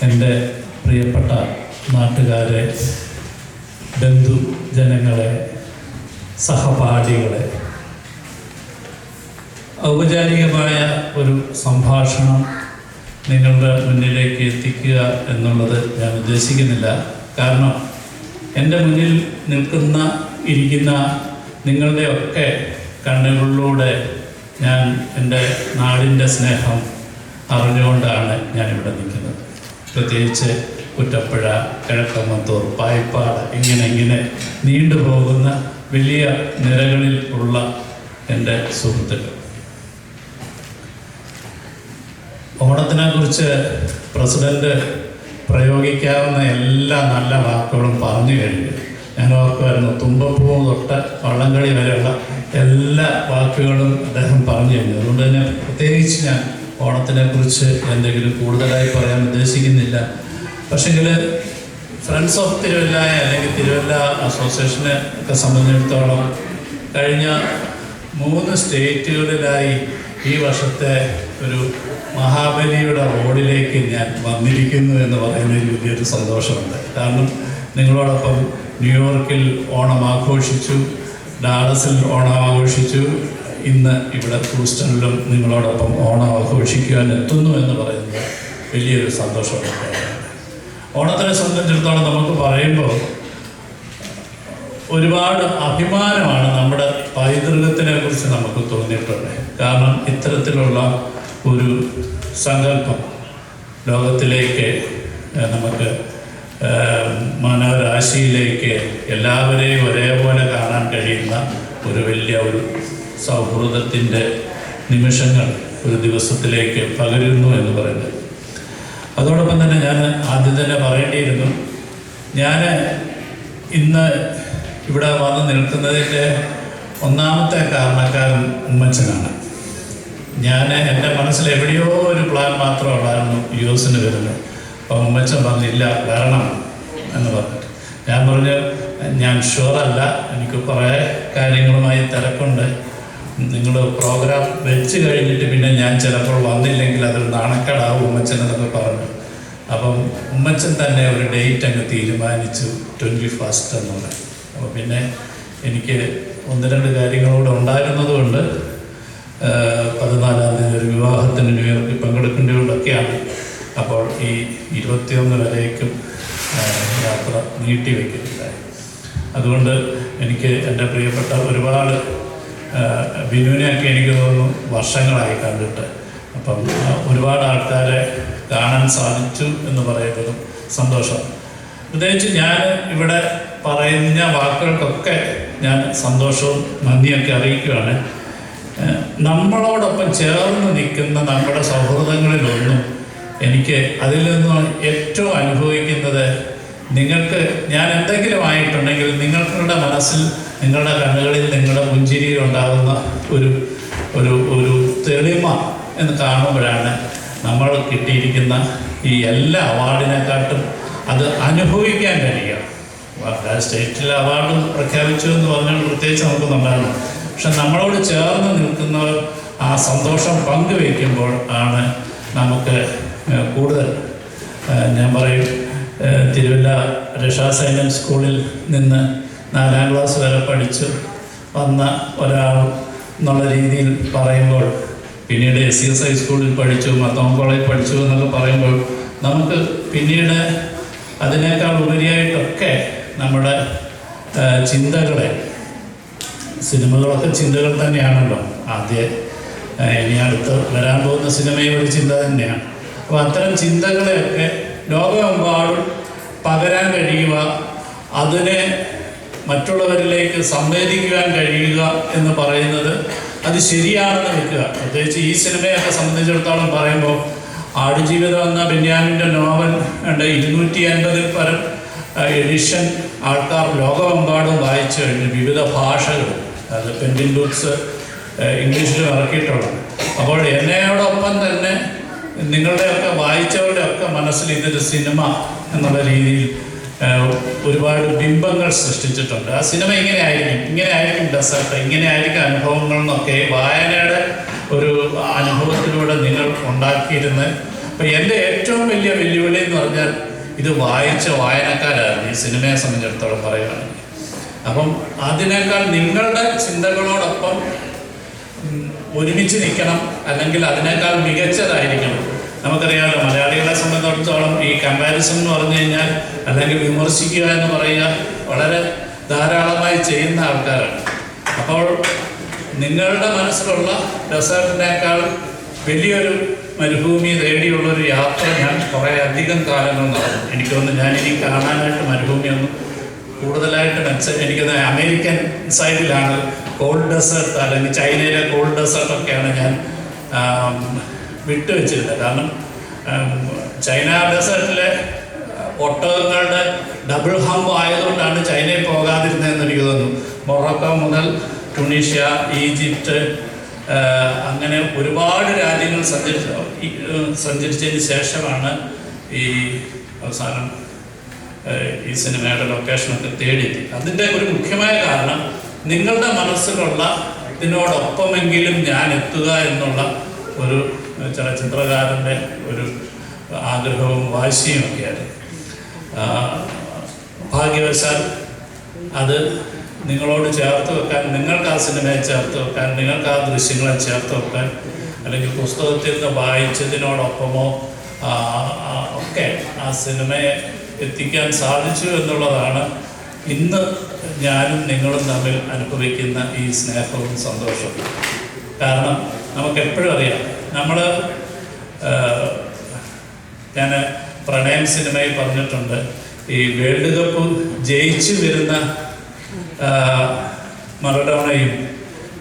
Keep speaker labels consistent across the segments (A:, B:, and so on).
A: എൻ്റെ പ്രിയപ്പെട്ട നാട്ടുകാരെ, ബന്ധുജനങ്ങളെ, സഹപാഠികളെ, ഔപചാരികമായ ഒരു സംഭാഷണം നിങ്ങളുടെ മുന്നിലേക്ക് എത്തിക്കുക എന്നുള്ളത് ഞാൻ ഉദ്ദേശിക്കുന്നില്ല. കാരണം എൻ്റെ മുന്നിൽ ഇരിക്കുന്ന നിങ്ങളുടെയൊക്കെ കണ്ണുകളിലൂടെ ഞാൻ എൻ്റെ നാടിൻ്റെ സ്നേഹം അറിഞ്ഞുകൊണ്ടാണ് ഞാനിവിടെ നിൽക്കുന്നത്. പ്രത്യേകിച്ച് കുറ്റപ്പുഴ, കിഴക്കമ്പത്തൂർ, പായിപ്പാട്, ഇങ്ങനെ നീണ്ടുപോകുന്ന വലിയ നിരകളിൽ ഉള്ള എൻ്റെ സുഹൃത്തുക്കൾ. ഓണത്തിനെക്കുറിച്ച് പ്രസിഡന്റ് പ്രയോഗിക്കാവുന്ന എല്ലാ നല്ല വാക്കുകളും പറഞ്ഞു കഴിഞ്ഞു. ഞാൻ ഓർക്കുമായിരുന്നു, തുമ്പപ്പൂവ് തൊട്ട് വള്ളംകളി വരെയുള്ള എല്ലാ വാക്കുകളും അദ്ദേഹം പറഞ്ഞു കഴിഞ്ഞു. അതുകൊണ്ട് തന്നെ പ്രത്യേകിച്ച് ഞാൻ ഓണത്തിനെക്കുറിച്ച് എന്തെങ്കിലും കൂടുതലായി പറയാൻ ഉദ്ദേശിക്കുന്നില്ല. പക്ഷെങ്കിൽ ഫ്രണ്ട്സ് ഓഫ് തിരുവല്ല അല്ലെങ്കിൽ തിരുവല്ല അസോസിയേഷനെ ഒക്കെ സംബന്ധിച്ചിടത്തോളം കഴിഞ്ഞ 3 സ്റ്റേറ്റുകളിലായി ഈ വർഷത്തെ ഒരു മഹാബലിയുടെ റോഡിലേക്ക് ഞാൻ വന്നിരിക്കുന്നു എന്ന് പറയുന്നതിൽ വലിയൊരു സന്തോഷമുണ്ട്. കാരണം നിങ്ങളോടൊപ്പം ന്യൂയോർക്കിൽ ഓണം ആഘോഷിച്ചു, ഡാളസിൽ ഓണം ആഘോഷിച്ചു, ഇന്ന് ഇവിടെ ഹൂസ്റ്റണിലും നിങ്ങളോടൊപ്പം ഓണം ആഘോഷിക്കുവാൻ എത്തുന്നു എന്ന് പറയുന്നത് വലിയൊരു സന്തോഷമുണ്ട്. ഓണത്തിനെ സംബന്ധിച്ചിടത്തോളം നമുക്ക് പറയുമ്പോൾ ഒരുപാട് അഭിമാനമാണ് നമ്മുടെ പൈതൃകത്തിനെ കുറിച്ച് നമുക്ക് തോന്നിയിട്ടുണ്ട്. കാരണം ഇത്തരത്തിലുള്ള ഒരു സങ്കല്പം ലോകത്തിലേക്ക് നമുക്ക് മാനവരാശിയിലേക്ക് എല്ലാവരെയും ഒരേപോലെ കാണാൻ കഴിയുന്ന ഒരു വലിയ ഒരു സൗഹൃദത്തിൻ്റെ നിമിഷങ്ങൾ ഒരു ദിവസത്തിലേക്ക് പകരുന്നു എന്ന് പറയുന്നത്. അതോടൊപ്പം തന്നെ ഞാൻ ആദ്യം തന്നെ പറയേണ്ടിയിരുന്നു, ഞാൻ ഇന്ന് ഇവിടെ വന്ന് നിൽക്കുന്നതിൻ്റെ ഒന്നാമത്തെ കാരണക്കാരൻ ഉമ്മച്ചനാണ്. ഞാൻ എൻ്റെ മനസ്സിൽ എവിടെയോ ഒരു പ്ലാൻ മാത്രമുള്ളായിരുന്നു US വരുന്നത്. അപ്പം ഉമ്മച്ചൻ പറഞ്ഞില്ല, വരണം എന്ന് പറഞ്ഞിട്ട്. ഞാൻ പറഞ്ഞു, ഞാൻ ഷുവറല്ല, എനിക്ക് കുറേ കാര്യങ്ങളുമായി തിരക്കുണ്ട്, നിങ്ങൾ പ്രോഗ്രാം വെച്ച് കഴിഞ്ഞിട്ട് പിന്നെ ഞാൻ ചിലപ്പോൾ വന്നില്ലെങ്കിൽ അതൊരു നാണക്കേടാവും ഉമ്മച്ചൻ എന്നൊക്കെ പറഞ്ഞു. അപ്പം ഉമ്മച്ചൻ തന്നെ ഒരു ഡേറ്റ് അങ്ങ് തീരുമാനിച്ചു, 21 എന്നുള്ളത്. അപ്പോൾ പിന്നെ എനിക്ക് 1-2 കാര്യങ്ങളൂടെ ഉണ്ടായിരുന്നതുകൊണ്ട് 14-ാം തീയതി ഒരു വിവാഹത്തിന് ന്യൂയോർക്കിൽ പങ്കെടുക്കേണ്ടതുകൊണ്ടൊക്കെയാണ് അപ്പോൾ ഈ 21 വരേക്കും യാത്ര നീട്ടിവെക്കുന്നുണ്ടായി. അതുകൊണ്ട് എനിക്ക് എൻ്റെ പ്രിയപ്പെട്ട ഒരുപാട് ബിനുവിനെയൊക്കെ എനിക്ക് തോന്നുന്നു വർഷങ്ങളായി കണ്ടിട്ട്. അപ്പം ഒരുപാട് ആൾക്കാരെ കാണാൻ സാധിച്ചു എന്ന് പറയുന്നതും സന്തോഷം. പ്രത്യേകിച്ച് ഞാൻ ഇവിടെ പറയുന്ന വാക്കുകൾക്കൊക്കെ ഞാൻ സന്തോഷവും നന്ദിയൊക്കെ അറിയിക്കുകയാണ്. നമ്മളോടൊപ്പം ചേർന്ന് നിൽക്കുന്ന നമ്മുടെ സൗഹൃദങ്ങളിലൊന്നും എനിക്ക് അതിൽ നിന്ന് ഏറ്റവും അനുഭവിക്കുന്നത്, നിങ്ങൾക്ക് ഞാൻ എന്തെങ്കിലും ആയിട്ടുണ്ടെങ്കിൽ നിങ്ങളുടെ മനസ്സിൽ, നിങ്ങളുടെ കണ്ണുകളിൽ, നിങ്ങളുടെ പുഞ്ചിരിയിൽ ഉണ്ടാകുന്ന ഒരു ഒരു ഒരു തെളിമ എന്ന് കാണുമ്പോഴാണ് നമ്മൾ കിട്ടിയിരിക്കുന്ന ഈ എല്ലാ അവാർഡിനെക്കാട്ടും അത് അനുഭവിക്കാൻ കഴിയുക. സ്റ്റേറ്റിലെ അവാർഡ് പ്രഖ്യാപിച്ചു എന്ന് പറഞ്ഞാൽ പ്രത്യേകിച്ച് നമുക്കൊന്നുണ്ടാകുന്നു. പക്ഷെ നമ്മളോട് ചേർന്ന് നിൽക്കുന്നവർ ആ സന്തോഷം പങ്കുവയ്ക്കുമ്പോൾ ആണ് നമുക്ക് കൂടുതൽ. ഞാൻ പറയും, തിരുവല്ല രക്ഷാസൈന്യം സ്കൂളിൽ നിന്ന് 4-ാം ക്ലാസ് വരെ പഠിച്ചു വന്ന ഒരാൾ എന്നുള്ള രീതിയിൽ പറയുമ്പോൾ, പിന്നീട് SCSI സ്കൂളിൽ പഠിച്ചു, മർത്തോമ കോളേജിൽ പഠിച്ചു എന്നൊക്കെ പറയുമ്പോൾ നമുക്ക് പിന്നീട് അതിനേക്കാൾ ഉപരിയായിട്ടൊക്കെ നമ്മുടെ ചിന്തകളെ, സിനിമകളൊക്കെ ചിന്തകൾ തന്നെയാണല്ലോ. ഇനി അടുത്ത് വരാൻ പോകുന്ന സിനിമയും ഒരു ചിന്ത തന്നെയാണ്. അപ്പോൾ അത്തരം ചിന്തകളെയൊക്കെ ലോകമെമ്പാടും പകരാൻ കഴിയുക, അതിനെ മറ്റുള്ളവരിലേക്ക് സംവേദിക്കുവാൻ കഴിയുക എന്ന് പറയുന്നത് അത് ശരിയാണെന്ന് വെക്കുക. പ്രത്യേകിച്ച് ഈ സിനിമയൊക്കെ സംബന്ധിച്ചിടത്തോളം പറയുമ്പോൾ, ആടുജീവിതം എന്ന ബെന്യാമിൻ്റെ നോവൽ 250-ൽ പരം എഡിഷൻ ആൾക്കാർ ലോകമെമ്പാടും വായിച്ചു കഴിഞ്ഞു. വിവിധ ഭാഷകൾ, അത് പെൻഡിൻ ബുക്സ് ഇംഗ്ലീഷിലും ഇറക്കിയിട്ടുള്ളത്. അപ്പോൾ എന്നോടൊപ്പം തന്നെ നിങ്ങളുടെയൊക്കെ വായിച്ചവരുടെയൊക്കെ മനസ്സിൽ ഇതൊരു സിനിമ എന്നുള്ള രീതിയിൽ ഒരുപാട് ബിംബങ്ങൾ സൃഷ്ടിച്ചിട്ടുണ്ട്. ആ സിനിമ ഇങ്ങനെ ആയിരിക്കും ഡെസേർട്ട്, ഇങ്ങനെ ആയിരിക്കും അനുഭവങ്ങൾ എന്നൊക്കെ വായനയുടെ ഒരു അനുഭവത്തിലൂടെ നിങ്ങൾ ഉണ്ടാക്കിയിരുന്ന് അപ്പം എൻ്റെ ഏറ്റവും വലിയ വെല്ലുവിളി എന്ന് പറഞ്ഞാൽ ഇത് വായിച്ച വായനക്കാരാണ് ഈ സിനിമയെ സംബന്ധിച്ചിടത്തോളം പറയുകയാണെങ്കിൽ. അപ്പം അതിനേക്കാൾ നിങ്ങളുടെ ചിന്തകളോടൊപ്പം ഒരുമിച്ച് നിൽക്കണം, അല്ലെങ്കിൽ അതിനേക്കാൾ മികച്ചതായിരിക്കണം. നമുക്കറിയാമല്ലോ, മലയാളികളെ സംബന്ധിച്ചിടത്തോളം ഈ കമ്പാരിസൺ എന്ന് പറഞ്ഞു കഴിഞ്ഞാൽ, അല്ലെങ്കിൽ വിമർശിക്കുക എന്ന് പറയുക വളരെ ധാരാളമായി ചെയ്യുന്ന ആൾക്കാരാണ്. അപ്പോൾ നിങ്ങളുടെ മനസ്സിലുള്ള ഡെസേർട്ടിനേക്കാൾ വലിയൊരു മരുഭൂമി തേടിയുള്ളൊരു യാത്ര ഞാൻ കുറേ അധികം കാലങ്ങൾ നടന്നു. എനിക്കൊന്ന് ഞാനിനി കാണാനായിട്ട് മരുഭൂമിയൊന്നും കൂടുതലായിട്ട് എനിക്കത് അമേരിക്കൻ സൈഡിലാണ് കോൾഡ് ഡെസേർട്ട്, അല്ലെങ്കിൽ ചൈനയിലെ കോൾഡ് ഡെസേർട്ടൊക്കെയാണ് ഞാൻ വിട്ടുവെച്ചിരുന്നത്. കാരണം ചൈന ഡെസേർട്ടിലെ ഒട്ടകങ്ങളുടെ ഡബിൾ ഹമ്പ് ആയതുകൊണ്ടാണ് ചൈനയിൽ പോകാതിരുന്നതെന്ന് എനിക്ക് തോന്നുന്നു. മൊറോക്കോ മുതൽ ടുണീഷ്യ, ഈജിപ്റ്റ്, അങ്ങനെ ഒരുപാട് രാജ്യങ്ങൾ സഞ്ചരിച്ചതിന് ശേഷമാണ് ഈ അവസാനം ഈ സിനിമയുടെ ലൊക്കേഷനൊക്കെ തേടിയെത്തി. അതിൻ്റെ ഒരു മുഖ്യമായ കാരണം നിങ്ങളുടെ മനസ്സിലുള്ള ഇതിനോടൊപ്പമെങ്കിലും ഞാൻ എത്തുക എന്നുള്ള ഒരു ചലച്ചിത്രകാരൻ്റെ ഒരു ആഗ്രഹവും വാശിയും ഒക്കെയാണ്. ഭാഗ്യവശാൽ അത് നിങ്ങളോട് ചേർത്ത് വെക്കാൻ, നിങ്ങൾക്ക് ആ സിനിമയെ ചേർത്ത് വെക്കാൻ, നിങ്ങൾക്ക് ആ ദൃശ്യങ്ങളെ ചേർത്ത് വെക്കാൻ, അല്ലെങ്കിൽ പുസ്തകത്തിൽ നിന്ന് വായിച്ചതിനോടൊപ്പമോ ഒക്കെ ആ സിനിമയെ എത്തിക്കാൻ സാധിച്ചു എന്നുള്ളതാണ് ഇന്ന് ഞാനും നിങ്ങളും തമ്മിൽ അനുഭവിക്കുന്ന ഈ സ്നേഹവും സന്തോഷവും. കാരണം നമുക്കെപ്പോഴും അറിയാം, ഞാൻ പ്രണയം സിനിമയിൽ പറഞ്ഞിട്ടുണ്ട്, ഈ വേൾഡ് കപ്പ് ജയിച്ചു വരുന്ന മറഡോണയും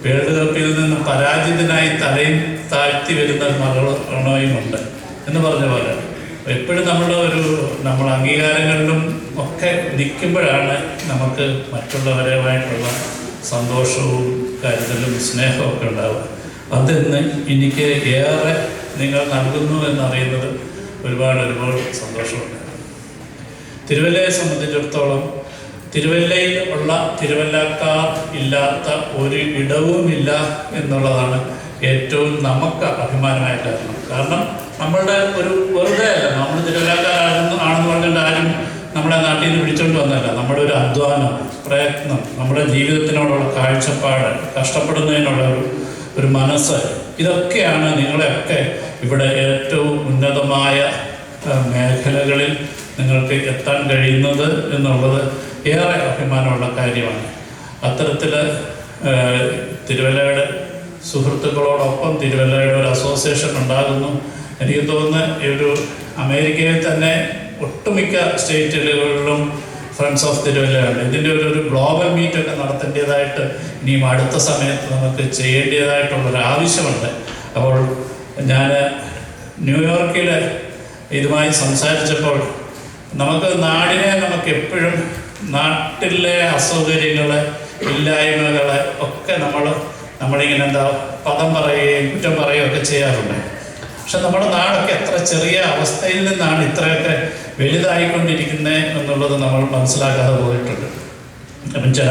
A: വേൾഡ് കപ്പിൽ നിന്ന് പരാജിതനായി തലയും താഴ്ത്തി വരുന്ന മറഡോണയും ഉണ്ട് എന്ന് പറഞ്ഞ പോലെ എപ്പോഴും നമ്മൾ അംഗീകാരങ്ങളിലും ഒക്കെ നിൽക്കുമ്പോഴാണ് നമുക്ക് മറ്റുള്ളവരുമായിട്ടുള്ള സന്തോഷവും കരുതലും സ്നേഹവും ഒക്കെ ഉണ്ടാവുക. അതിന്ന് എനിക്ക് ഏറെ നിങ്ങൾ നൽകുന്നു എന്നറിയുന്നത് ഒരുപാട് സന്തോഷമുണ്ട്. തിരുവല്ലയെ സംബന്ധിച്ചിടത്തോളം തിരുവല്ലയിൽ ഉള്ള തിരുവല്ലക്കാർ ഇല്ലാത്ത ഒരു ഇടവുമില്ല എന്നുള്ളതാണ് ഏറ്റവും നമുക്ക് അഭിമാനമായ കാരണം നമ്മളുടെ ഒരു വെറുതെ അല്ല, നമ്മൾ തിരുവല്ലക്കാരാണെന്ന് പറഞ്ഞുകൊണ്ട് ആരും നമ്മുടെ നാട്ടിൽ നിന്ന് പിടിച്ചുകൊണ്ട് വന്നല്ല. നമ്മുടെ ഒരു അധ്വാനം, പ്രയത്നം, നമ്മുടെ ജീവിതത്തിനോടുള്ള കാഴ്ചപ്പാട്, കഷ്ടപ്പെടുന്നതിനുള്ള ഒരു മനസ്സ്, ഇതൊക്കെയാണ് നിങ്ങളെയൊക്കെ ഇവിടെ ഏറ്റവും ഉന്നതമായ മേഖലകളിൽ നിങ്ങൾക്ക് എത്താൻ കഴിയുന്നത് എന്നുള്ളത് ഏറെ അഭിമാനമുള്ള കാര്യമാണ്. അത്തരത്തിൽ തിരുവല്ലയുടെ സുഹൃത്തുക്കളോടൊപ്പം തിരുവല്ലയുടെ ഒരു അസോസിയേഷൻ ഉണ്ടാകുന്നു. എനിക്ക് തോന്നുന്നു ഒരു അമേരിക്കയിൽ തന്നെ ഒട്ടുമിക്ക സ്റ്റേറ്റുകളിലും ഫ്രണ്ട്സ് ഓഫ് തിരുവല്ലയാണ്. ഇതിൻ്റെ ഒരു ഗ്ലോബൽ മീറ്റൊക്കെ നടത്തേണ്ടതായിട്ട് ഇനിയും അടുത്ത സമയത്ത് നമുക്ക് ചെയ്യേണ്ടതായിട്ടുള്ളൊരു ആവശ്യമുണ്ട്. അപ്പോൾ ഞാൻ ന്യൂയോർക്കിൽ ഇതുമായി സംസാരിച്ചപ്പോൾ നമുക്ക് എപ്പോഴും നാട്ടിലെ അസൗകര്യങ്ങൾ, ഇല്ലായ്മകൾ ഒക്കെ നമ്മളിങ്ങനെ പദം പറയുകയും കുറ്റം പറയുകയും ഒക്കെ ചെയ്യാറുണ്ട്. പക്ഷെ നമ്മുടെ നാടൊക്കെ എത്ര ചെറിയ അവസ്ഥയിൽ നിന്നാണ് ഇത്രയൊക്കെ വലുതായിക്കൊണ്ടിരിക്കുന്നത് എന്നുള്ളത് നമ്മൾ മനസ്സിലാക്കാതെ പോയിട്ടുണ്ട്. അപ്പം ചില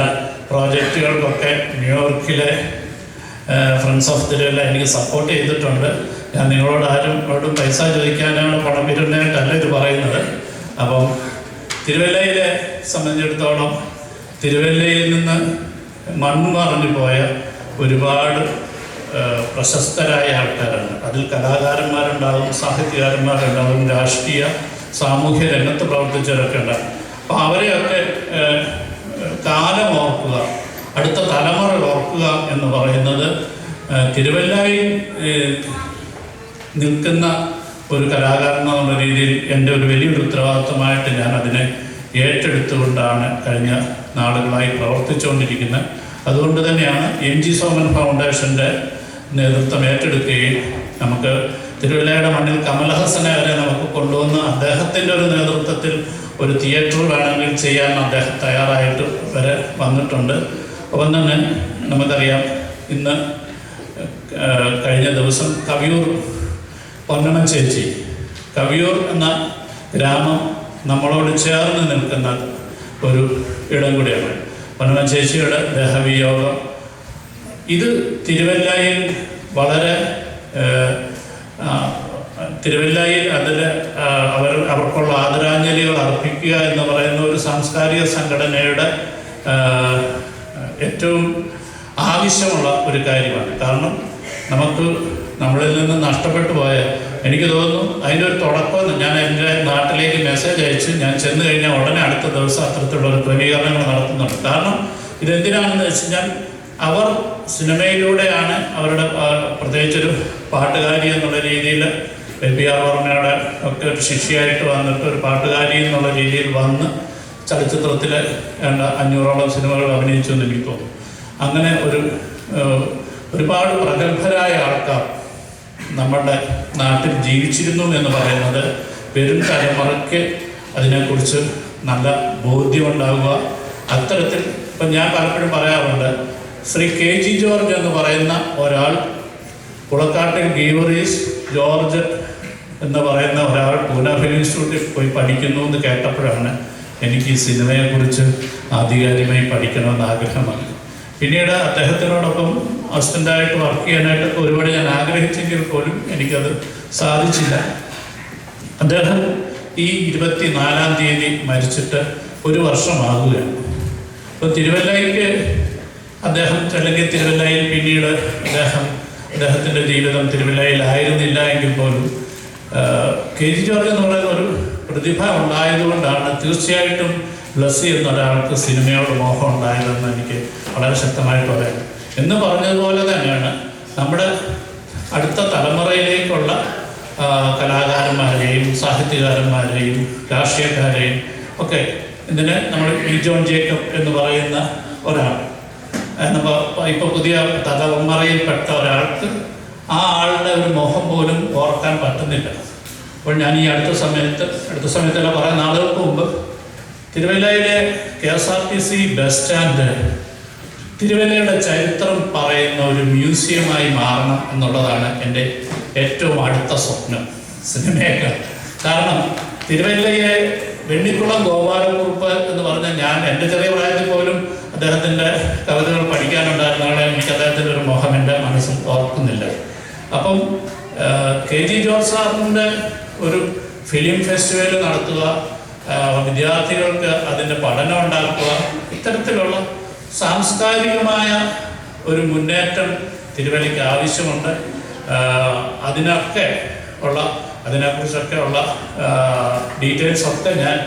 A: പ്രോജക്റ്റുകൾക്കൊക്കെ ന്യൂയോർക്കിലെ ഫ്രണ്ട്സ് ഓഫ് തിരുവല്ല എനിക്ക് സപ്പോർട്ട് ചെയ്തിട്ടുണ്ട്. ഞാൻ നിങ്ങളോടും പൈസ ചോദിക്കാനാണ്, പണം വരുന്നതായിട്ടല്ല ഇത് പറയുന്നത്. അപ്പം തിരുവല്ലയെ സംബന്ധിച്ചിടത്തോളം തിരുവല്ലയിൽ നിന്ന് മൺമറഞ്ഞു പോയ ഒരുപാട് പ്രശസ്തരായ ആൾക്കാരാണ്. അതിൽ കലാകാരന്മാരുണ്ടാകും, സാഹിത്യകാരന്മാരുണ്ടാകും, രാഷ്ട്രീയ സാമൂഹ്യ രംഗത്ത് പ്രവർത്തിച്ചവരൊക്കെ ഉണ്ടാകും. അപ്പോൾ അവരെയൊക്കെ കാലം ഓർക്കുക, അടുത്ത തലമുറ ഓർക്കുക എന്ന് പറയുന്നത് തിരുവല്ലയിൽ നിൽക്കുന്ന ഒരു കലാകാരൻ എന്നുള്ള രീതിയിൽ എൻ്റെ ഒരു വലിയൊരു ഉത്തരവാദിത്വമായിട്ട് ഞാൻ അതിനെ ഏറ്റെടുത്തുകൊണ്ടാണ് കഴിഞ്ഞ നാളുകളായി പ്രവർത്തിച്ചുകൊണ്ടിരിക്കുന്നത്. അതുകൊണ്ട് തന്നെയാണ് MG സോമൻ ഫൗണ്ടേഷൻ്റെ നേതൃത്വം ഏറ്റെടുക്കുകയും നമുക്ക് തിരുവല്ലയുടെ മണ്ണിൽ കമലഹാസനെ വരെ നമുക്ക് കൊണ്ടുവന്ന് അദ്ദേഹത്തിൻ്റെ ഒരു നേതൃത്വത്തിൽ ഒരു തിയേറ്റർ വേണമെങ്കിൽ ചെയ്യാൻ അദ്ദേഹം തയ്യാറായിട്ട് വരെ വന്നിട്ടുണ്ട്. ഒപ്പം തന്നെ നമുക്കറിയാം, ഇന്ന് കഴിഞ്ഞ ദിവസം കവിയൂർ പൊന്നമ്മ ചേച്ചി, കവിയൂർ എന്ന ഗ്രാമം നമ്മളോട് ചേർന്ന് നിൽക്കുന്ന ഒരു ഇടം കൂടിയാണ്. പൊന്നമ്മ ചേച്ചിയുടെ ദേഹവിയോഗം ഇത് തിരുവല്ലയിൽ വളരെ തിരുവല്ലയിൽ അതിൽ അവർക്കുള്ള ആദരാഞ്ജലികൾ അർപ്പിക്കുക എന്ന് പറയുന്ന ഒരു സാംസ്കാരിക സംഘടനയുടെ ഏറ്റവും ആവശ്യമുള്ള ഒരു കാര്യമാണ്. കാരണം നമുക്ക് നമ്മളിൽ നിന്ന് നഷ്ടപ്പെട്ടു പോയ, എനിക്ക് തോന്നുന്നു അതിൻ്റെ ഒരു തുടക്കം ഞാൻ എൻ്റെ നാട്ടിലേക്ക് മെസ്സേജ് അയച്ച് ഞാൻ ചെന്ന് കഴിഞ്ഞാൽ ഉടനെ അടുത്ത ദിവസം അത്തരത്തിലുള്ള ഒരു ക്രമീകരണങ്ങൾ നടത്തുന്നുണ്ട്. കാരണം ഇതെന്തിനാണെന്ന് വെച്ച് കഴിഞ്ഞാൽ അവർ സിനിമയിലൂടെയാണ് അവരുടെ പ്രത്യേകിച്ചൊരു പാട്ടുകാരി എന്നുള്ള രീതിയിൽ LPR വർമ്മയുടെ ഒക്കെ ഒരു ശിഷ്യയായിട്ട് വന്നിട്ട് ഒരു പാട്ടുകാരി എന്നുള്ള രീതിയിൽ വന്ന് ചലച്ചിത്രത്തിൽ 500ഓളം സിനിമകൾ അഭിനയിച്ചു എന്ന് എനിക്ക് തോന്നുന്നു. അങ്ങനെ ഒരുപാട് പ്രഗത്ഭരായ ആൾക്കാർ നമ്മുടെ നാട്ടിൽ ജീവിച്ചിരുന്നു എന്ന് പറയുന്നത് വരും തലമുറയ്ക്ക് അതിനെക്കുറിച്ച് നല്ല ബോധ്യമുണ്ടാകുക. അത്തരത്തിൽ ഇപ്പം ഞാൻ പലപ്പോഴും പറയാറുണ്ട്, ശ്രീ KG ജോർജ് എന്ന് പറയുന്ന ഒരാൾ, പുളക്കാട്ടിൽ ഗീവറീസ് ജോർജ് എന്ന് പറയുന്ന ഒരാൾ പൂന ഫിലിം ഇൻസ്റ്റിറ്റ്യൂട്ടിൽ പോയി പഠിക്കുന്നു എന്ന് കേട്ടപ്പോഴാണ് എനിക്ക് ഈ സിനിമയെക്കുറിച്ച് ആധികാരികമായി പഠിക്കണമെന്ന് ആഗ്രഹമാണ്. പിന്നീട് അദ്ദേഹത്തിനോടൊപ്പം അസിസ്റ്റൻ്റായിട്ട് വർക്ക് ചെയ്യാനായിട്ട് ഒരുപാട് ഞാൻ ആഗ്രഹിച്ചെങ്കിൽ പോലും എനിക്കത് സാധിച്ചില്ല. അദ്ദേഹം ഈ 24-ാം തീയതി മരിച്ചിട്ട് 1 വർഷമാകുകയാണ്. അപ്പോൾ തിരുവല്ലയ്ക്ക് അദ്ദേഹം, അല്ലെങ്കിൽ തിരുവല്ലയിൽ പിന്നീട് അദ്ദേഹത്തിൻ്റെ ജീവിതം തിരുവല്ലയിലായിരുന്നില്ല എങ്കിൽ പോലും KG ജോർജ് എന്ന് പറയുന്ന ഒരു പ്രതിഭ ഉണ്ടായതുകൊണ്ടാണ് തീർച്ചയായിട്ടും ബ്ലസ്സി എന്നൊരാൾക്ക് സിനിമയോട് മോഹം ഉണ്ടായതെന്ന് എനിക്ക് വളരെ ശക്തമായിട്ട് പറയാം. എന്ന് പറഞ്ഞതുപോലെ തന്നെയാണ് നമ്മുടെ അടുത്ത തലമുറയിലേക്കുള്ള കലാകാരന്മാരെയും സാഹിത്യകാരന്മാരെയും രാഷ്ട്രീയക്കാരെയും ഒക്കെ ഇതിന് നമ്മൾ ജോൺ ജേക്കബ് എന്ന് പറയുന്ന ഒരാൾ, ഇപ്പോൾ പുതിയ തലമുറയിൽപ്പെട്ട ഒരാൾക്ക് ആ ആളുടെ ഒരു മോഹം പോലും ഓർക്കാൻ പറ്റുന്നില്ല. അപ്പോൾ ഞാൻ ഈ അടുത്ത സമയത്തല്ല കുറേ നാളുകൾക്ക് മുമ്പ് തിരുവല്ലയിലെ KSRTC ബസ് സ്റ്റാൻഡ് തിരുവല്ലയുടെ ചരിത്രം പറയുന്ന ഒരു മ്യൂസിയമായി മാറണം എന്നുള്ളതാണ് എൻ്റെ ഏറ്റവും അടുത്ത സ്വപ്നം സിനിമയേക്കാൾ. കാരണം തിരുവല്ലയെ വെണ്ണിക്കുളം ഗോപാലകുറുപ്പ് എന്ന് പറഞ്ഞാൽ ഞാൻ എൻ്റെ ചെറിയ പ്രായത്തിൽ പോലും അദ്ദേഹത്തിൻ്റെ കവിതകൾ പഠിക്കാനുണ്ടായിരുന്നാളെ എനിക്ക് അദ്ദേഹത്തിൻ്റെ ഒരു മോഹം എൻ്റെ മനസ്സിൽ ഓർക്കുന്നില്ല. അപ്പം KG ജോർജ് സാറിൻ്റെ ഒരു ഫിലിം ഫെസ്റ്റിവൽ നടത്തുക, വിദ്യാർത്ഥികൾക്ക് അതിൻ്റെ പഠനം ഉണ്ടാക്കുക, ഇത്തരത്തിലുള്ള സാംസ്കാരികമായ ഒരു മുന്നേറ്റം തിരുവല്ലയ്ക്ക് ആവശ്യമുണ്ട്. അതിനെക്കുറിച്ചൊക്കെ ഉള്ള ഡീറ്റെയിൽസ് ഒക്കെ ഞാൻ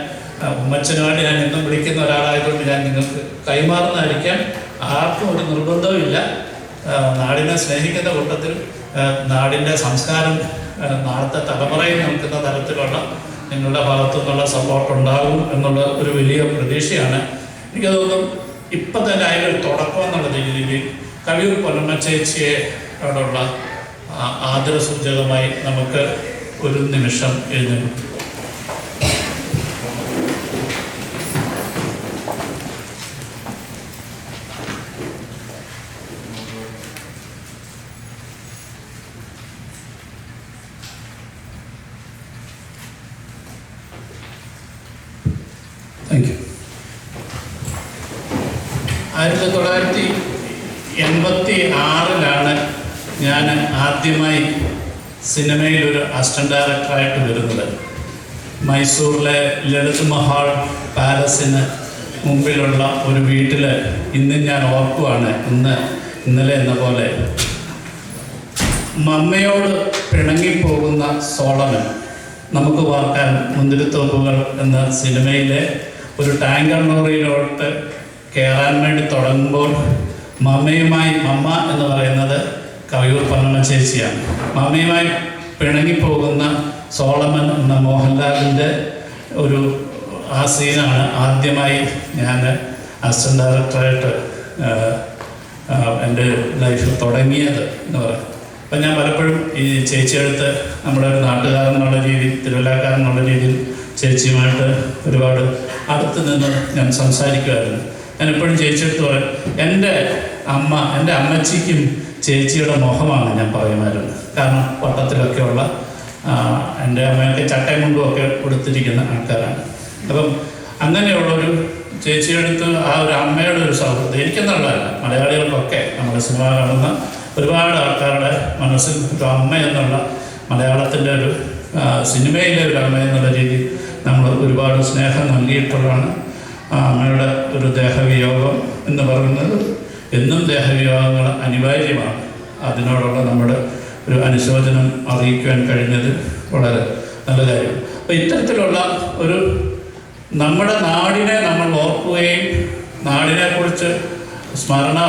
A: ഉമ്മച്ചനുമായിട്ട് ഞാൻ എന്നും വിളിക്കുന്ന ഒരാളായതുകൊണ്ട് ഞാൻ നിങ്ങൾക്ക് കൈമാറുന്നതായിരിക്കാം. ആർക്കും ഒരു നിർബന്ധവുമില്ല. നാടിനെ സ്നേഹിക്കുന്ന കൂട്ടത്തിൽ നാടിൻ്റെ സംസ്കാരം നാളത്തെ തലമുറയിൽ നിൽക്കുന്ന തരത്തിലുള്ള നിങ്ങളുടെ ഭാഗത്തു നിന്നുള്ള സപ്പോർട്ട് ഉണ്ടാകും എന്നുള്ള ഒരു വലിയ പ്രതീക്ഷയാണ്. എനിക്ക് തോന്നുന്നു ഇപ്പം തന്നെ അതിനൊരു തുടക്കം എന്നുള്ള രീതിയിൽ കവിയൂർ പൊന്നമ്മ ചേച്ചിയോടുള്ള ആദരസൂചകമായി നമുക്ക് ഒരു നിമിഷം എഴുന്നേൽക്കും. Thank you. 1986 ഞാൻ ആദ്യമായി സിനിമയിൽ ഒരു അസിസ്റ്റന്റ് ഡയറക്ടറായിട്ട് വരുന്നത്. മൈസൂറിലെ ലളിത് മഹാൾ പാലസിന് മുമ്പിലുള്ള ഒരു വീട്ടിൽ ഇന്നും ഞാൻ ഓർക്കുവാണ്, ഇന്നലെ എന്ന പോലെ മമ്മയോട് പിണങ്ങിപ്പോകുന്ന സോളമൻ, നമുക്ക് വാർക്കാൻ മുന്തിരിത്തോപ്പുകൾ എന്ന സിനിമയിലെ ഒരു ടാങ്കർ ലോറിയിലോട്ട് കയറാൻ വേണ്ടി തുടങ്ങുമ്പോൾ മമ്മ എന്ന് പറയുന്നത് കവിയൂർ പൊന്നമ്മ ചേച്ചിയാണ്. മമ്മയുമായി പിണങ്ങിപ്പോകുന്ന സോളമൻ എന്ന മോഹൻലാലിൻ്റെ ആ സീനാണ് ആദ്യമായി ഞാൻ അസിസ്റ്റന്റ് ഡയറക്ടറായിട്ട് എൻ്റെ ലൈഫ് തുടങ്ങിയത് എന്ന് പറയും. അപ്പം ഞാൻ പലപ്പോഴും ഈ ചേച്ചിയെടുത്ത് നമ്മുടെ ഒരു നാട്ടുകാരൻ എന്നുള്ള രീതിയിൽ, തിരുവല്ലക്കാരൻ എന്നുള്ള രീതിയിൽ ചേച്ചിയുമായിട്ട് ഒരുപാട് അടുത്ത് നിന്ന് ഞാൻ സംസാരിക്കുമായിരുന്നു. ഞാൻ എപ്പോഴും ചേച്ചിയെടുത്ത് പറയും, എൻ്റെ അമ്മച്ചിക്കും ചേച്ചിയുടെ മുഖമാണ് ഞാൻ പറയുമായിരുന്നു. കാരണം വട്ടത്തിലൊക്കെയുള്ള എൻ്റെ അമ്മയൊക്കെ ചട്ടയും മുണ്ടും ഒക്കെ കൊടുത്തിരിക്കുന്ന ആൾക്കാരാണ്. അപ്പം അങ്ങനെയുള്ളൊരു ചേച്ചിയെടുത്ത് ആ ഒരു അമ്മയുടെ ഒരു സൗഹൃദം എനിക്കെന്നുള്ളതല്ല, മലയാളികൾക്കൊക്കെ നമ്മുടെ സിനിമ കാണുന്ന ഒരുപാട് ആൾക്കാരുടെ മനസ്സിൽ ഒരു അമ്മ എന്നുള്ള മലയാളത്തിൻ്റെ ഒരു സിനിമയിലെ ഒരു അമ്മ എന്നുള്ള രീതിയിൽ നമ്മൾ ഒരുപാട് സ്നേഹം നൽകിയിട്ടുള്ളതാണ്. ആ അമ്മയുടെ ഒരു ദേഹവിയോഗം എന്ന് പറയുന്നത് എന്നും ദേഹവിയോഗങ്ങൾ അനിവാര്യമാണ്. അതിനോടുള്ള നമ്മുടെ ഒരു അനുശോചനം അറിയിക്കുവാൻ കഴിഞ്ഞത് വളരെ നല്ല കാര്യം. അപ്പോൾ ഇത്തരത്തിലുള്ള ഒരു നമ്മുടെ നാടിനെ നമ്മൾ ഓർക്കുകയും നാടിനെക്കുറിച്ച് സ്മരണ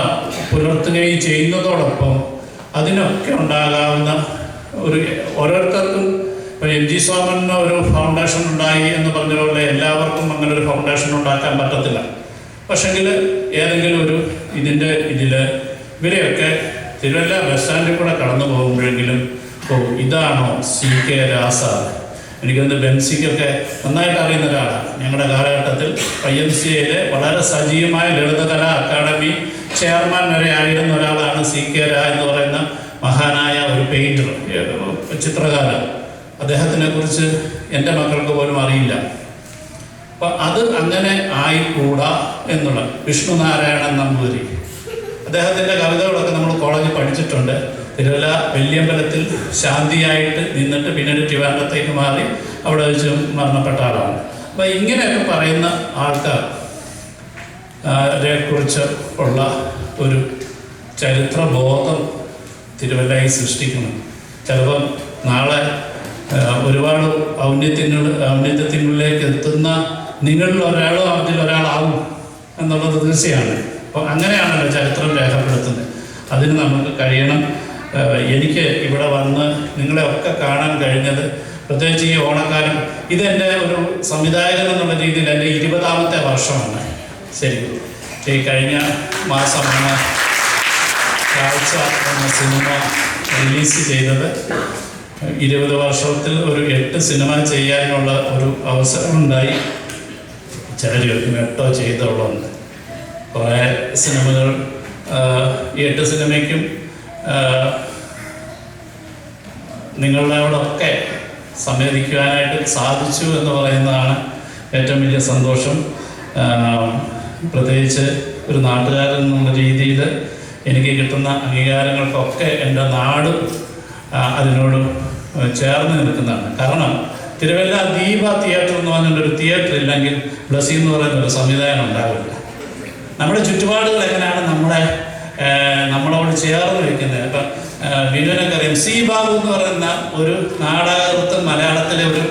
A: പുലർത്തുകയും ചെയ്യുന്നതോടൊപ്പം അതിനൊക്കെ ഉണ്ടാകാവുന്ന ഒരു ഓരോരുത്തർക്കും ഇപ്പോൾ എം ജി സോമന് ഒരു ഫൗണ്ടേഷൻ ഉണ്ടായി എന്ന് പറഞ്ഞ പോലെ എല്ലാവർക്കും അങ്ങനെ ഒരു ഫൗണ്ടേഷൻ ഉണ്ടാക്കാൻ പറ്റത്തില്ല. പക്ഷെങ്കിൽ ഏതെങ്കിലും ഒരു ഇതിൽ ഇവരെയൊക്കെ തിരുവല്ല ബസ് സ്റ്റാൻഡിൽ കൂടെ കടന്നു പോകുമ്പോഴെങ്കിലും ഇതാണോ CK രാസ, എനിക്കൊന്ന് ബെൻസിക്കൊക്കെ നന്നായിട്ട് അറിയുന്ന ഒരാളാണ്. ഞങ്ങളുടെ കാലഘട്ടത്തിൽ YMCAയിലെ വളരെ സജീവമായ ലളിതകലാ അക്കാദമി ചെയർമാൻ വരെ ആയിരുന്ന ഒരാളാണ് CK രാ എന്ന് പറയുന്ന മഹാനായ ഒരു പെയിൻറ്റർ, ചിത്രകാരൻ. അദ്ദേഹത്തിനെ കുറിച്ച് എൻ്റെ മക്കൾക്ക് പോലും അറിയില്ല. അപ്പം അത് അങ്ങനെ ആയിക്കൂടാ എന്നുള്ള വിഷ്ണുനാരായണൻ നമ്പൂതിരി, അദ്ദേഹത്തിൻ്റെ കവിതകളൊക്കെ നമ്മൾ കോളേജിൽ പഠിച്ചിട്ടുണ്ട്. തിരുവല്ല വെള്ളിയമ്പലത്തിൽ ശാന്തിയായിട്ട് നിന്നിട്ട് പിന്നീട് ട്രിവാൻഡ്രത്തേക്ക് മാറി അവിടെ വെച്ച് മരണപ്പെട്ട ആളാണ്. അപ്പം ഇങ്ങനെയൊക്കെ പറയുന്ന ആൾക്കാരെ കുറിച്ച് ഉള്ള ഒരു ചരിത്രബോധം തിരുവല്ലയിൽ സൃഷ്ടിക്കണം. ചിലപ്പം നാളെ ഒരുപാട് ഔന്നത്യങ്ങളിലേക്ക് എത്തുന്ന നിങ്ങളിൽ ഒരാളോ അതിലൊരാളാവും എന്നുള്ളത് തീർച്ചയാണ്. അപ്പോൾ അങ്ങനെയാണല്ലോ ചരിത്രം രേഖപ്പെടുത്തുന്നത്. അതിന് നമുക്ക് കഴിയണം. എനിക്ക് ഇവിടെ വന്ന് നിങ്ങളെ ഒക്കെ കാണാൻ കഴിഞ്ഞത്, പ്രത്യേകിച്ച് ഈ ഓണക്കാലം, ഇതെൻ്റെ ഒരു സംവിധായകൻ എന്നുള്ള രീതിയിൽ എൻ്റെ 20ാമത്തെ വർഷമാണ്. ശരി, ഈ കഴിഞ്ഞ മാസമാണ് കാഴ്ച എന്ന സിനിമ റിലീസ് ചെയ്തത്. 20 വർഷത്തിൽ ഒരു 8 സിനിമ ചെയ്യാനുള്ള ഒരു അവസരമുണ്ടായി. ചിലർ 8 ചെയ്തുള്ളൂ. കുറേ സിനിമകൾ ഈ 8 സിനിമയ്ക്കും നിങ്ങളോടൊക്കെ സമ്മേളിക്കുവാനായിട്ട് സാധിച്ചു എന്ന് പറയുന്നതാണ് ഏറ്റവും വലിയ സന്തോഷം. പ്രത്യേകിച്ച് ഒരു നാട്ടുകാരൻ എന്നുള്ള രീതിയിൽ എനിക്ക് കിട്ടുന്ന അംഗീകാരങ്ങൾക്കൊക്കെ എൻ്റെ നാട് അതിനോട് ചേർന്ന് നിൽക്കുന്നതാണ്. കാരണം തിരുവല്ല ദീപ തിയേറ്റർ എന്ന് പറഞ്ഞൊരു തിയേറ്റർ ഇല്ലെങ്കിൽ ബ്ലസി എന്ന് പറയുന്നൊരു സംവിധാനം ഉണ്ടാവില്ല. നമ്മുടെ ചുറ്റുപാടുകൾ എങ്ങനെയാണ് നമ്മളോട് ചേർന്ന് വയ്ക്കുന്നത്. ഇപ്പം ബിനുവിനൊക്കെ അറിയാം, C ബാബു എന്ന് പറയുന്ന ഒരു നാടകൃത്തം മലയാളത്തിലെ ഒരു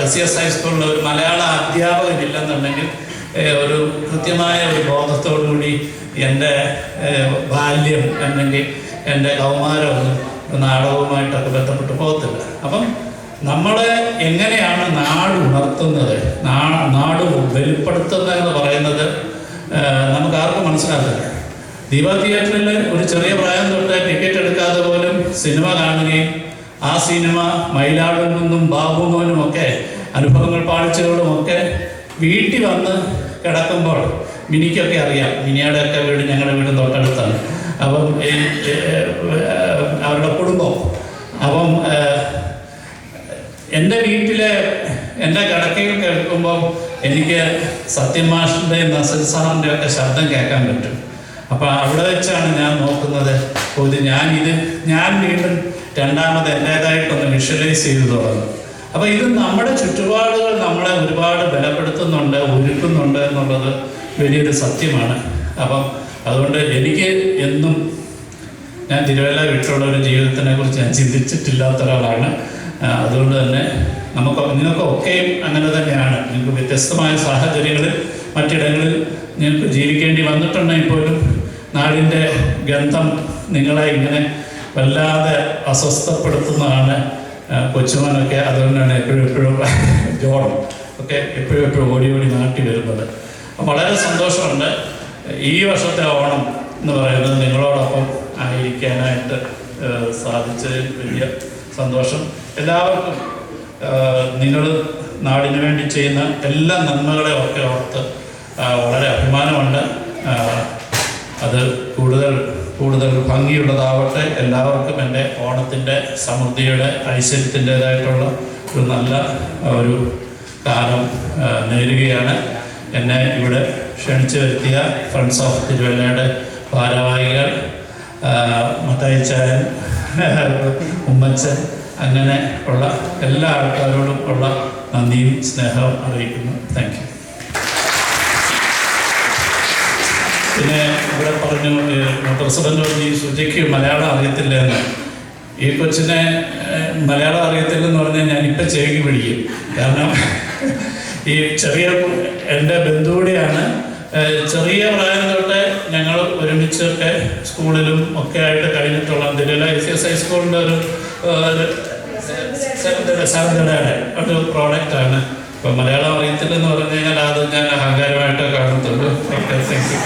A: SCS ഹൈസ്കൂളിലെ ഒരു മലയാള അധ്യാപകനില്ലെന്നുണ്ടെങ്കിൽ ഒരു കൃത്യമായ ഒരു ബോധത്തോടുകൂടി എൻ്റെ ബാല്യം അല്ലെങ്കിൽ എൻ്റെ കൗമാരമൊന്നും നാടകവുമായിട്ടൊക്കെ ബന്ധപ്പെട്ട് പോകത്തില്ല. അപ്പം നമ്മളെ എങ്ങനെയാണ് നാട് ഉണർത്തുന്നത്, നാട് വെളിപ്പെടുത്തുന്നത് എന്ന് പറയുന്നത് നമുക്ക് ആർക്കും മനസ്സിലാക്കില്ല. ദീപ തിയേറ്ററിൽ ഒരു ചെറിയ പ്രായം തൊട്ട് ടിക്കറ്റ് എടുക്കാതെ പോലും സിനിമ കാണുകയും ആ സിനിമ മയിലാടും നിന്നും ബാബുമോനുമൊക്കെ അനുഭവങ്ങൾ പാളിച്ചകളുമൊക്കെ വീട്ടിൽ വന്ന് കിടക്കുമ്പോൾ മിനിക്കൊക്കെ അറിയാം. മിനിയുടെയൊക്കെ വീട് ഞങ്ങളുടെ വീട് തൊട്ടടുത്താണ്. അപ്പം അവരുടെ കുടുംബം അപ്പം എൻ്റെ വീട്ടിലെ എൻ്റെ കിടക്കയിൽ കേൾക്കുമ്പോൾ എനിക്ക് സത്യം മാഷിൻ്റെയും നസീർ സാറിൻ്റെയും ഒക്കെ ശബ്ദം കേൾക്കാൻ പറ്റും. അപ്പം അവിടെ വെച്ചാണ് ഞാൻ നോക്കുന്നത്, ഞാൻ വീണ്ടും രണ്ടാമത് എൻ്റേതായിട്ടൊന്ന് വിഷ്വലൈസ് ചെയ്തു തുടങ്ങും. അപ്പോൾ ഇത് നമ്മുടെ ചുറ്റുപാടുകൾ നമ്മളെ ഒരുപാട് ബലപ്പെടുത്തുന്നുണ്ട്, ഒരുക്കുന്നുണ്ട് എന്നുള്ളത് വലിയൊരു സത്യമാണ്. അപ്പം അതുകൊണ്ട് എനിക്ക് എന്നും ഞാൻ തിരുവല്ല വിട്ടുള്ള ഒരു ജീവിതത്തിനെ കുറിച്ച് ഞാൻ ചിന്തിച്ചിട്ടില്ലാത്ത ഒരാളാണ്. അതുകൊണ്ട് തന്നെ നിങ്ങൾക്കൊക്കെയും അങ്ങനെ തന്നെയാണ്. നിങ്ങൾക്ക് വ്യത്യസ്തമായ സാഹചര്യങ്ങളിൽ മറ്റിടങ്ങളിൽ നിങ്ങൾക്ക് ജീവിക്കേണ്ടി വന്നിട്ടുണ്ടെങ്കിൽ പോലും നാടിൻ്റെ ഗന്ധം നിങ്ങളെ ഇങ്ങനെ വല്ലാതെ അസ്വസ്ഥപ്പെടുത്തുന്നതാണ്. കൊച്ചുമോനൊക്കെ അതുകൊണ്ടാണ് എപ്പോഴും ജോണം ഒക്കെ എപ്പോഴും ഓടി നാട്ടി വരുന്നത്. വളരെ സന്തോഷമുണ്ട്. ഈ വർഷത്തെ ഓണം എന്ന് പറയുന്നത് നിങ്ങളോടൊപ്പം ആയിരിക്കാനായിട്ട് സാധിച്ചതിൽ വലിയ സന്തോഷം. എല്ലാവർക്കും നിങ്ങൾ നാടിനു വേണ്ടി ചെയ്യുന്ന എല്ലാ നന്മകളെ ഒക്കെ ഓർത്ത് വളരെ അഭിമാനമുണ്ട്. അത് കൂടുതൽ ഭംഗിയുള്ളതാവട്ടെ. എല്ലാവർക്കും എൻ്റെ ഓണത്തിൻ്റെ സമൃദ്ധിയുടെ ഐശ്വര്യത്തിൻ്റേതായിട്ടുള്ള ഒരു നല്ല ഒരു കാലം നേരുകയാണ്. എന്നെ ഇവിടെ ക്ഷണിച്ചു വരുത്തിയ ഫ്രണ്ട്സ് ഓഫ് തിരുവല്ലയുടെ ഭാരവാഹികൾ, മത്തായിച്ചായൻ, ഉമ്മച്ചൻ, അങ്ങനെ ഉള്ള എല്ലാ ആൾക്കാരോടും ഉള്ള നന്ദിയും സ്നേഹവും അറിയിക്കുന്നു. Thank you. പിന്നെ ഇവിടെ പറഞ്ഞു പ്രസിഡന്റ് പറഞ്ഞു ഈ സുജയ്ക്ക് മലയാളം അറിയത്തില്ല എന്ന്. ഈ കൊച്ചിനെ മലയാളം അറിയത്തില്ലെന്ന് പറഞ്ഞാൽ ഞാനിപ്പോൾ ചേകി പിടിക്കും. കാരണം ഈ ചെറിയ എൻ്റെ ബന്ധുകൂടിയാണ്. ചെറിയ പ്രായം തൊട്ട് ഞങ്ങൾ ഒരുമിച്ചൊക്കെ സ്കൂളിലും ഒക്കെ ആയിട്ട് കഴിഞ്ഞിട്ടുള്ള തിരുവല്ല ICS ഹൈസ്കൂളിൻ്റെ ഒരു സാധ്യതയുടെ ഒരു പ്രോഡക്റ്റാണ്. ഇപ്പം മലയാളം അറിയത്തില്ലെന്ന് പറഞ്ഞു കഴിഞ്ഞാൽ അത് ഞാൻ അഹങ്കാരമായിട്ട് കാണത്തുള്ളൂ. Okay, thank you.